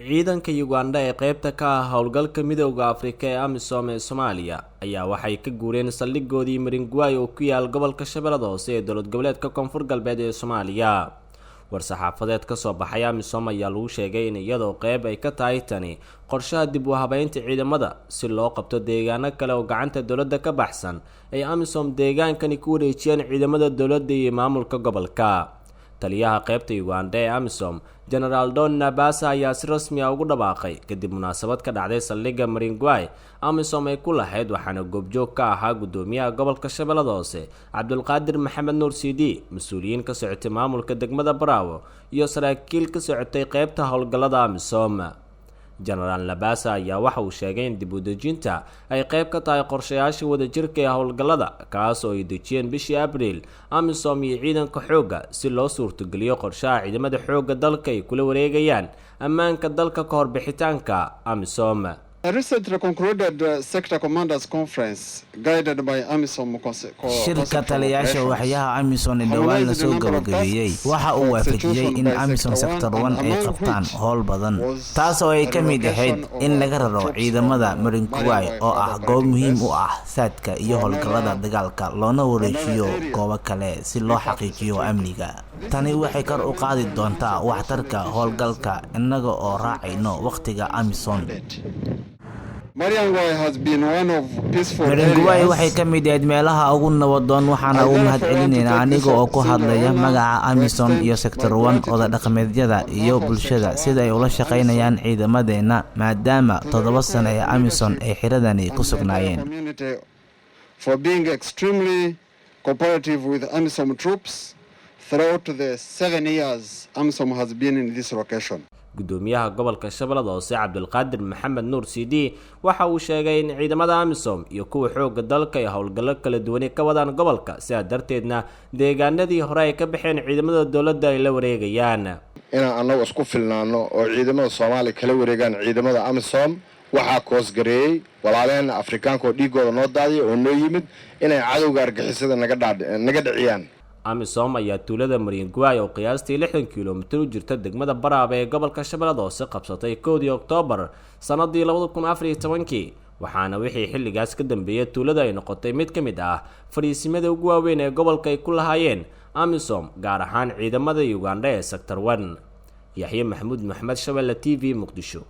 ciidanka Uganda ee qaybta ka ah howlgalka midowga Afrika ee AMISOM ee Soomaaliya ayaa waxay ka guureen saldhigoodii Maringway oo ku yaal gobolka Shabeellada Hoose ee dowlad goboleedka Koonfur Galbeed ee Soomaaliya. war-saxaafadeed ka soo baxay AMISOM ayaa lagu sheegay in iyadoo qayb ay ka tahay tani qorshaha dib u habeynta ciidamada si loo qabto deegaano kale oo gacanta dowladda ka baxsan ay AMISOM deegaankani ku wareejiyeen ciidamada dowladda iyo maamulka gobolka. taliyaha qaybta Uganda ee AMISOM General Don Nabasa ayaa si rasmi ah ugu dhawaaqay kadib munaasabad ka dhacday saldhigga Maringway AMISOM ay ku lahayd waxaana goobjoog ka ahaa gudoomiyaha gobolka Shabeellada Hoose Cabdulqaadir Maxamed Nuur Sidi, mas'uuliyiin ka socotay maamulka degmada Bravo iyo saraakiil ka socotay qaybta howlgallada AMISOM. General Nabasa ayaa waxa uu sheegay in dib u dejinta ay qayb ka tahay qorshayaasha wadajirka ee howlgallada kaas oo ay dejiyeen bishii Abriil AMISOM iyo ciidanka xoogga si loo suurtageliyo qorshaha ciidamada xoogga dalka ay kula wareegayaan ammaanka dalka ka hor bixitaanka AMISOM. A recently concluded sector commanders conference guided by AMISOM shirka taliyaasha waxyaha AMISOM ee dhawaan la soo gabagabeeyay waxa uu waafajiyay in AMISOM sector 1 ay qabtaan howl badan taas oo ay ka mid ahayd in laga raro ciidamada Maringway oo ah goob muhiim u ah saadka iyo howlgallada dagaalka loona wareejiyo goobo kale si loo xaqiijiyo amniga. tani waxay kor u qaadi doontaa waxtarka howlgalka inaga oo raacayno waqtiga AMISOM. Maringway waxay ka mid ahayd meelaha ugu nabadoon waxaana ugu mahadcelinaynaa aniga oo ku hadlaya magaca AMISOM iyo sector 1 oo dhaqameedyada iyo bulshada sida ay ula shaqeynayaan ciidamadeena maadaama 7 sano ee AMISOM ay xiradani ku sugnaayeen. For being extremely cooperative with AMISOM troops throughout the 7 years AMISOM has been in this location. gudoomiyaha gobolka Shabeellada Hoose Cabdulqaadir Maxamed Nuur Sidi waxa uu sheegay in ciidamada AMISOM iyo kuwa xoogga dalka ay howlgallo kala duwan ka wadaan gobolka sidaa darteedna deegaanadii hore ay ka baxeen ciidamada dowladda ay la wareegayaan. inaan anagu isku filnaano oo ciidamada Soomaaliya kala wareegaan ciidamada AMISOM waxa koos gareeyay walaalaheen Afrikaanka oo dhigooda noo daadiyay oo noo yimid inay cadowga argixisada naga dhiciyaan. AMISOM ayaa tuulada Maringway oo qiyaastii 60 kiiloomitir u jirta degmada Bravo ee gobolka Shabeellada Hoose qabsatay 1 Oktoobar sanadii 2014 waxaana wixii xilligaas ka dambeeyay tuulada ay noqotay mid ka mid ah fariisimada ugu waaweyn ee gobolka ay ku lahaayeen AMISOM gaar ahaan ciidamada Uganda ee sector 1. Yaxye Maxamuud Maxamed, Shabeelle TV, Muqdisho.